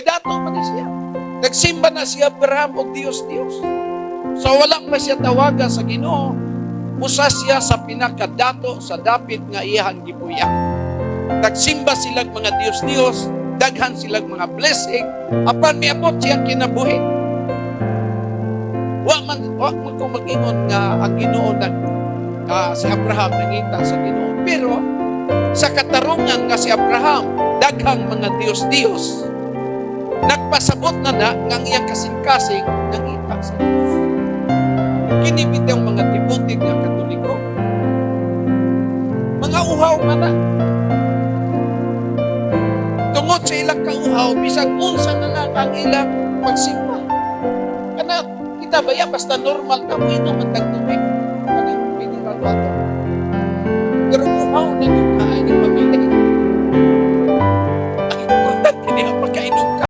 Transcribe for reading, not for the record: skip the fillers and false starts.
Kay dato man na siya. Nagsimba na si Abraham og Dios-Dios. So wala pa siya tawaga sa Ginoo. Usa siya sa pinakadato sa dapit nga iyang gipuya. Nagsimba silang mga Dios-Dios, daghan silang mga blessing, apan miabot siyang kinabuhi. Wa man ko mag-ingon nga ang Ginoo si Abraham nangita sa Ginoo. Pero sa katarungan nga si Abraham, daghang mga Dios-Dios, nagpasabot na nga ang iyang kasing-kasing nangita sa Diyos. Kinibit ang mga tibutig nga Katoliko. Mga uhaw man na. Tungod sa ilang kauhaw, bisag unsa na lang ang ilang pagsimba. Kana kita ba yan, basta normal ka mo, inom ang tagtubig. Ano yung pinirado ato? Pero uhaw na yun.